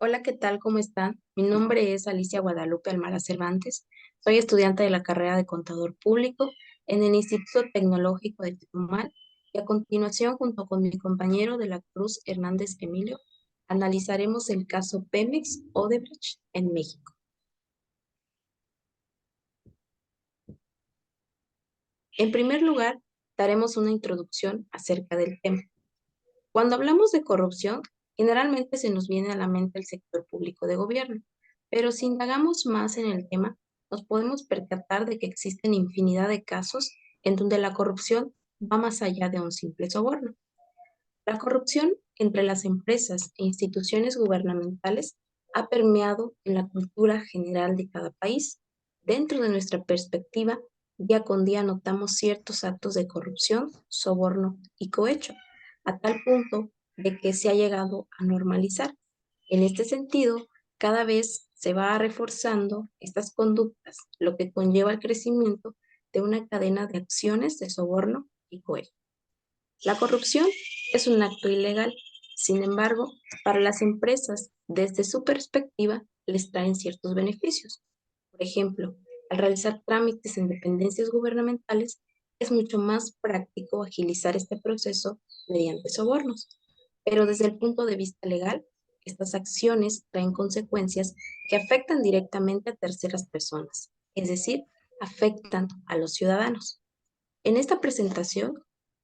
Hola, ¿qué tal? ¿Cómo están? Mi nombre es Alicia Guadalupe Almara Cervantes. Soy estudiante de la carrera de Contador Público en el Instituto Tecnológico de Chetumal y a continuación, junto con mi compañero de la Cruz Hernández Emilio, analizaremos el caso Pemex Odebrecht en México. En primer lugar, daremos una introducción acerca del tema. Cuando hablamos de corrupción, generalmente se nos viene a la mente el sector público de gobierno, pero si indagamos más en el tema, nos podemos percatar de que existen infinidad de casos en donde la corrupción va más allá de un simple soborno. La corrupción entre las empresas e instituciones gubernamentales ha permeado en la cultura general de cada país. Dentro de nuestra perspectiva, día con día notamos ciertos actos de corrupción, soborno y cohecho, a tal punto de que se ha llegado a normalizar. En este sentido, cada vez se va reforzando estas conductas, lo que conlleva el crecimiento de una cadena de acciones de soborno y cohecho. La corrupción es un acto ilegal. Sin embargo, para las empresas, desde su perspectiva, les traen ciertos beneficios. Por ejemplo, al realizar trámites en dependencias gubernamentales, es mucho más práctico agilizar este proceso mediante sobornos. Pero desde el punto de vista legal, estas acciones traen consecuencias que afectan directamente a terceras personas, es decir, afectan a los ciudadanos. En esta presentación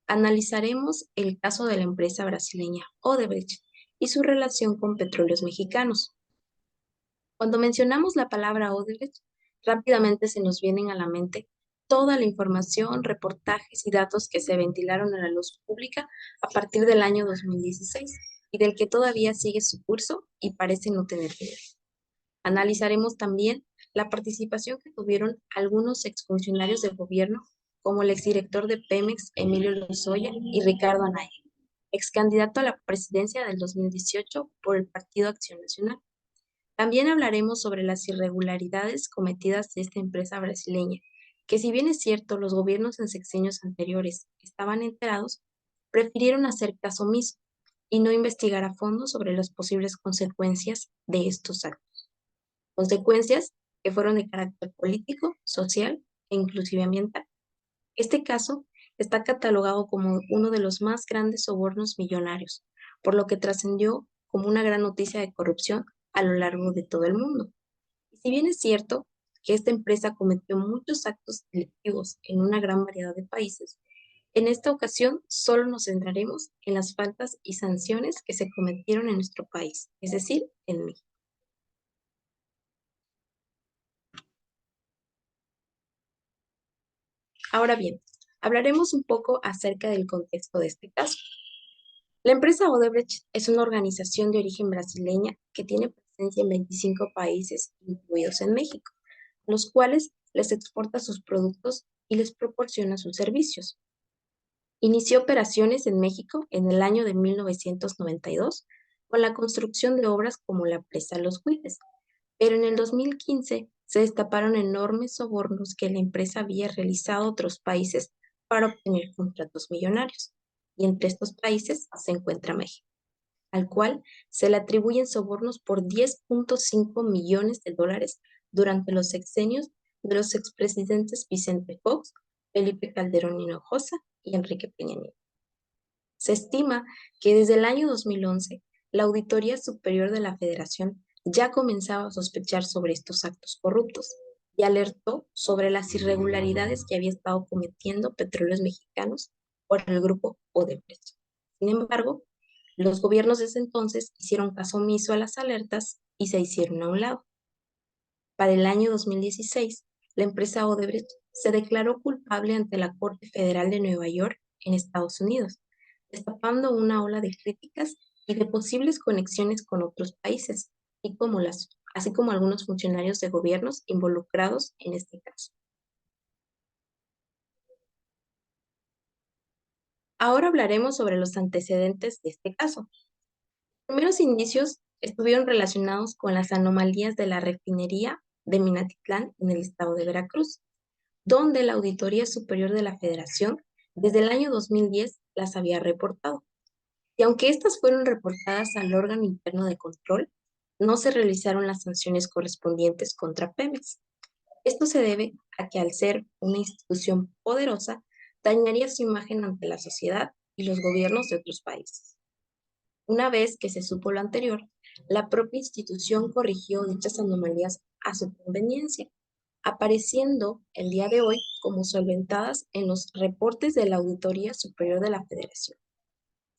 analizaremos el caso de la empresa brasileña Odebrecht y su relación con petróleos mexicanos. Cuando mencionamos la palabra Odebrecht, rápidamente se nos vienen a la mente toda la información, reportajes y datos que se ventilaron a la luz pública a partir del año 2016 y del que todavía sigue su curso y parece no tener fin. Analizaremos también la participación que tuvieron algunos exfuncionarios del gobierno, como el exdirector de Pemex, Emilio Lozoya, y Ricardo Anaya, ex candidato a la presidencia del 2018 por el Partido Acción Nacional. También hablaremos sobre las irregularidades cometidas de esta empresa brasileña, que si bien es cierto los gobiernos en sexenios anteriores estaban enterados, prefirieron hacer caso omiso y no investigar a fondo sobre las posibles consecuencias de estos actos. Consecuencias que fueron de carácter político, social e inclusive ambiental. Este caso está catalogado como uno de los más grandes sobornos millonarios, por lo que trascendió como una gran noticia de corrupción a lo largo de todo el mundo. Y si bien es cierto que esta empresa cometió muchos actos delictivos en una gran variedad de países, en esta ocasión solo nos centraremos en las faltas y sanciones que se cometieron en nuestro país, es decir, en México. Ahora bien, hablaremos un poco acerca del contexto de este caso. La empresa Odebrecht es una organización de origen brasileña que tiene presencia en 25 países, incluidos en México, los cuales les exporta sus productos y les proporciona sus servicios. Inició operaciones en México en el año de 1992 con la construcción de obras como la presa Los Huiles, pero en el 2015 se destaparon enormes sobornos que la empresa había realizado a otros países para obtener contratos millonarios. Y entre estos países se encuentra México, al cual se le atribuyen sobornos por 10.5 millones de dólares durante los sexenios de los expresidentes Vicente Fox, Felipe Calderón Hinojosa y Enrique Peña Nieto. Se estima que desde el año 2011, la Auditoría Superior de la Federación ya comenzaba a sospechar sobre estos actos corruptos y alertó sobre las irregularidades que había estado cometiendo Petróleos Mexicanos por el grupo Odebrecht. Sin embargo, los gobiernos desde entonces hicieron caso omiso a las alertas y se hicieron a un lado. Para el año 2016, la empresa Odebrecht se declaró culpable ante la Corte Federal de Nueva York en Estados Unidos, destapando una ola de críticas y de posibles conexiones con otros países, así como algunos funcionarios de gobiernos involucrados en este caso. Ahora hablaremos sobre los antecedentes de este caso. Los primeros indicios estuvieron relacionados con las anomalías de la refinería de Minatitlán en el estado de Veracruz, donde la Auditoría Superior de la Federación desde el año 2010 las había reportado. Y aunque estas fueron reportadas al órgano interno de control, no se realizaron las sanciones correspondientes contra Pemex. Esto se debe a que al ser una institución poderosa, dañaría su imagen ante la sociedad y los gobiernos de otros países. Una vez que se supo lo anterior, la propia institución corrigió dichas anomalías a su conveniencia, apareciendo el día de hoy como solventadas en los reportes de la Auditoría Superior de la Federación.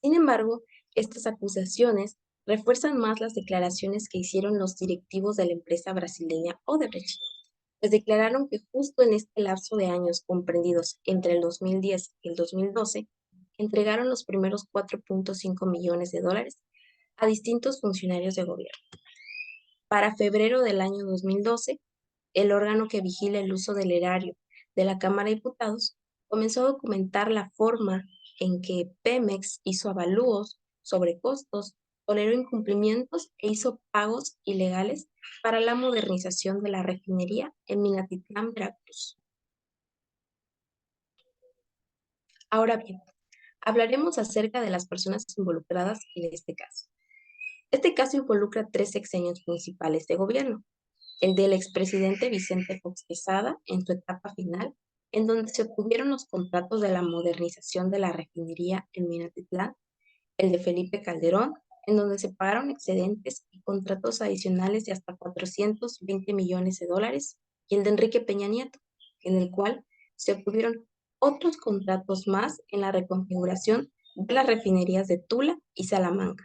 Sin embargo, estas acusaciones refuerzan más las declaraciones que hicieron los directivos de la empresa brasileña Odebrecht, pues declararon que justo en este lapso de años comprendidos entre el 2010 y el 2012, entregaron los primeros 4.5 millones de dólares a distintos funcionarios de gobierno. Para febrero del año 2012, el órgano que vigila el uso del erario de la Cámara de Diputados comenzó a documentar la forma en que Pemex hizo avalúos sobre costos, toleró incumplimientos e hizo pagos ilegales para la modernización de la refinería en Minatitlán, Veracruz. Ahora bien, hablaremos acerca de las personas involucradas en este caso. Este caso involucra 3 sexenios municipales de gobierno: el del expresidente Vicente Fox Quesada en su etapa final, en donde se obtuvieron los contratos de la modernización de la refinería en Minatitlán; el de Felipe Calderón, en donde se pagaron excedentes y contratos adicionales de hasta 420 millones de dólares; y el de Enrique Peña Nieto, en el cual se obtuvieron otros contratos más en la reconfiguración de las refinerías de Tula y Salamanca.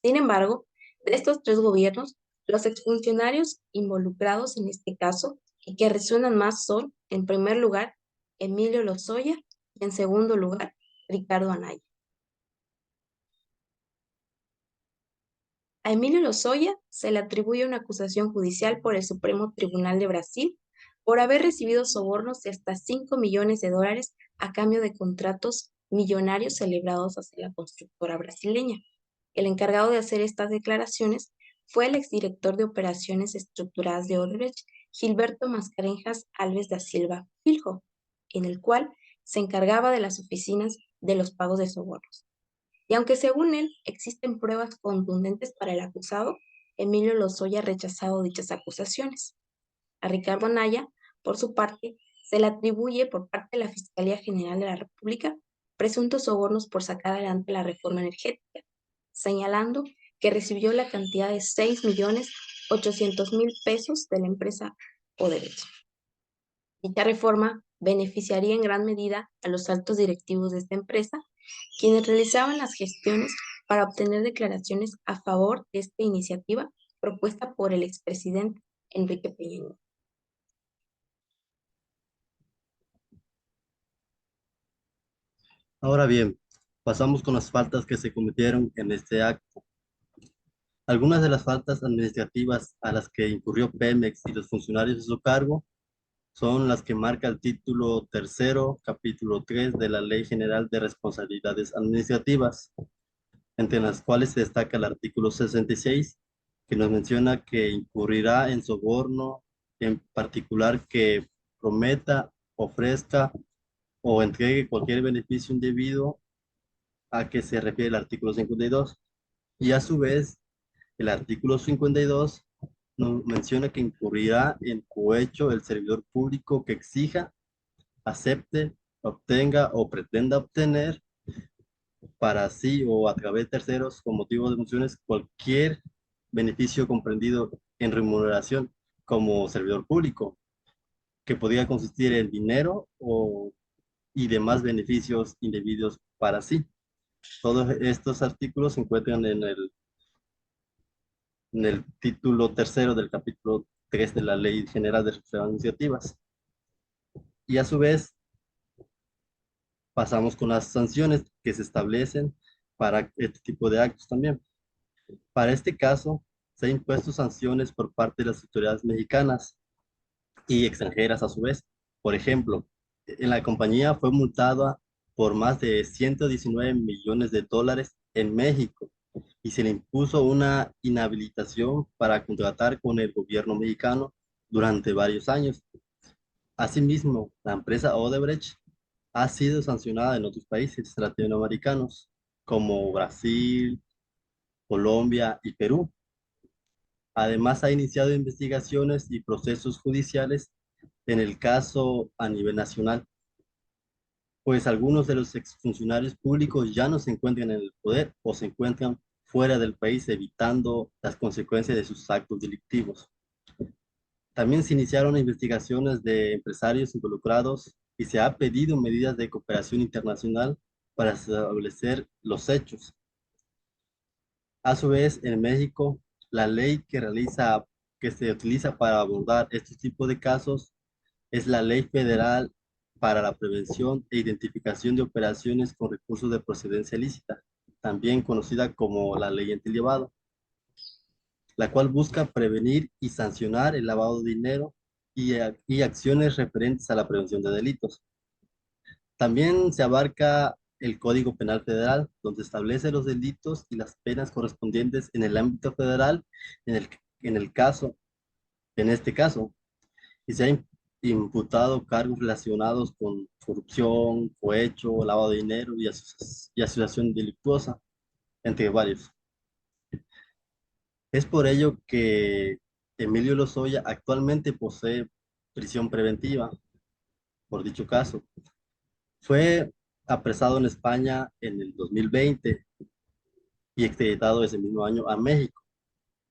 Sin embargo, de estos 3 gobiernos, los exfuncionarios involucrados en este caso y que resuenan más son, en primer lugar, Emilio Lozoya y en segundo lugar, Ricardo Anaya. A Emilio Lozoya se le atribuye una acusación judicial por el Supremo Tribunal de Brasil por haber recibido sobornos de hasta 5 millones de dólares a cambio de contratos millonarios celebrados hacia la constructora brasileña. El encargado de hacer estas declaraciones fue el exdirector de Operaciones Estructuradas de Odebrecht, Gilberto Mascarenhas Alves da Silva Filho, en el cual se encargaba de las oficinas de los pagos de sobornos. Y aunque según él existen pruebas contundentes para el acusado, Emilio Lozoya ha rechazado dichas acusaciones. A Ricardo Anaya, por su parte, se le atribuye por parte de la Fiscalía General de la República presuntos sobornos por sacar adelante la reforma energética, señalando que recibió la cantidad de 6.800.000 pesos de la empresa Odebrecht. Dicha reforma beneficiaría en gran medida a los altos directivos de esta empresa, quienes realizaban las gestiones para obtener declaraciones a favor de esta iniciativa propuesta por el expresidente Enrique Peña Nieto. Ahora bien, pasamos con las faltas que se cometieron en este acto. Algunas de las faltas administrativas a las que incurrió Pemex y los funcionarios de su cargo son las que marca el título tercero, capítulo 3 de la Ley General de Responsabilidades Administrativas, entre las cuales se destaca el artículo 66, que nos menciona que incurrirá en soborno, en particular que prometa, ofrezca o entregue cualquier beneficio indebido a que se refiere el artículo 52. Y a su vez, el artículo 52 nos menciona que incurrirá en cohecho el servidor público que exija, acepte, obtenga o pretenda obtener para sí o a través de terceros con motivo de funciones cualquier beneficio comprendido en remuneración como servidor público, que podría consistir en dinero y demás beneficios indebidos para sí. Todos estos artículos se encuentran en el título tercero del capítulo 3 de la Ley General de Responsabilidades Administrativas. Y a su vez, pasamos con las sanciones que se establecen para este tipo de actos también. Para este caso, se han impuesto sanciones por parte de las autoridades mexicanas y extranjeras a su vez. Por ejemplo, en la compañía fue multada por más de 119 millones de dólares en México y se le impuso una inhabilitación para contratar con el gobierno mexicano durante varios años. Asimismo, la empresa Odebrecht ha sido sancionada en otros países latinoamericanos como Brasil, Colombia y Perú. Además, ha iniciado investigaciones y procesos judiciales en el caso a nivel nacional, pues algunos de los exfuncionarios públicos ya no se encuentran en el poder o se encuentran fuera del país evitando las consecuencias de sus actos delictivos. También se iniciaron investigaciones de empresarios involucrados y se ha pedido medidas de cooperación internacional para establecer los hechos. A su vez, en México, la ley que se utiliza para abordar estos tipos de casos es la Ley Federal para la Prevención e Identificación de Operaciones con Recursos de Procedencia Ilícita, también conocida como la Ley Antillavado, la cual busca prevenir y sancionar el lavado de dinero y acciones referentes a la prevención de delitos. También se abarca el Código Penal Federal, donde establece los delitos y las penas correspondientes en el ámbito federal, en el, en el caso, en este caso, y se ha imputado cargos relacionados con corrupción, cohecho, lavado de dinero y asociación delictuosa, entre varios. Es por ello que Emilio Lozoya actualmente posee prisión preventiva por dicho caso. Fue apresado en España en el 2020 y extraditado ese mismo año a México.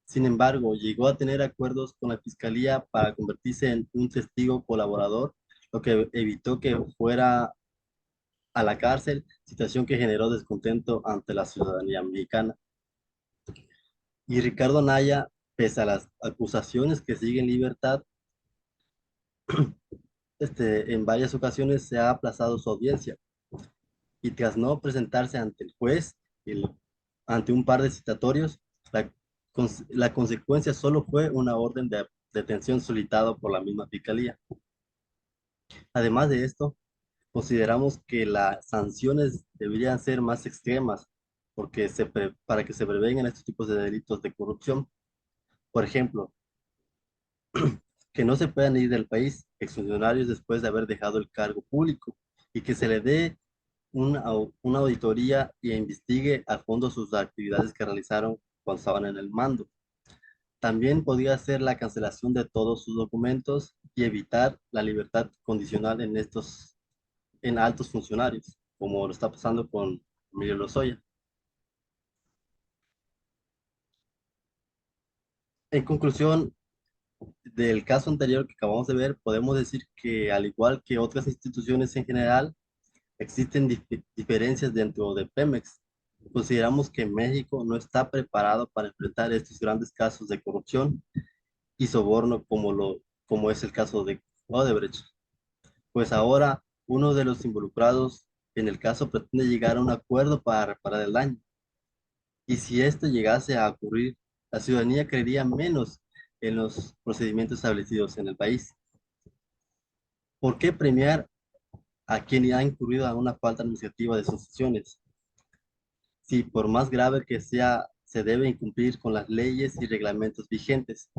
Sin embargo, llegó a tener acuerdos con la Fiscalía para convertirse en un testigo colaborador, lo que evitó que fuera a la cárcel, situación que generó descontento ante la ciudadanía mexicana. Y Ricardo Anaya, pese a las acusaciones que sigue en libertad, en varias ocasiones se ha aplazado su audiencia y tras no presentarse ante el juez, el- ante un par de citatorios, la consecuencia solo fue una orden de detención solicitada por la misma Fiscalía. Además de esto, consideramos que las sanciones deberían ser más extremas porque para que se prevengan estos tipos de delitos de corrupción. Por ejemplo, que no se puedan ir del país exfuncionarios después de haber dejado el cargo público y que se le dé una auditoría y investigue a fondo sus actividades que realizaron cuando estaban en el mando. También podría ser la cancelación de todos sus documentos y evitar la libertad condicional en altos funcionarios, como lo está pasando con Emilio Lozoya. En conclusión, del caso anterior que acabamos de ver, podemos decir que al igual que otras instituciones en general, existen diferencias dentro de Pemex. Consideramos que México no está preparado para enfrentar estos grandes casos de corrupción y soborno como es el caso de Odebrecht. Pues ahora uno de los involucrados en el caso pretende llegar a un acuerdo para reparar el daño. Y si esto llegase a ocurrir, la ciudadanía creería menos en los procedimientos establecidos en el país. ¿Por qué premiar a quien ha incurrido a una falta administrativa de sus funciones? Si por más grave que sea, se debe incumplir con las leyes y reglamentos vigentes.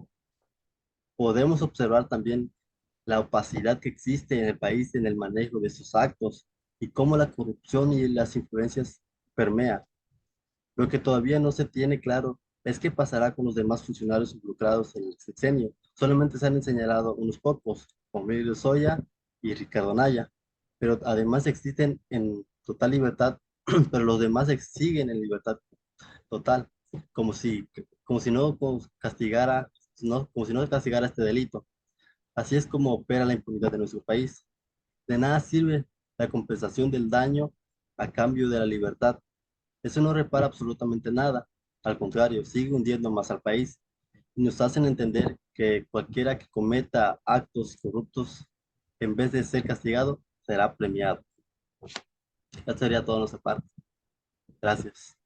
Podemos observar también la opacidad que existe en el país en el manejo de sus actos y cómo la corrupción y las influencias permean. Lo que todavía no se tiene claro es qué pasará con los demás funcionarios involucrados en el sexenio. Solamente se han señalado unos pocos, como Emilio Lozoya y Ricardo Anaya, pero además existen en total libertad, pero los demás siguen en libertad total, como si, como si no castigara, como si no castigara este delito. Así es como opera la impunidad de nuestro país. De nada sirve la compensación del daño a cambio de la libertad. Eso no repara absolutamente nada. Al contrario, sigue hundiendo más al país y nos hacen entender que cualquiera que cometa actos corruptos, en vez de ser castigado, será premiado. Eso sería todo de nuestra parte. Gracias.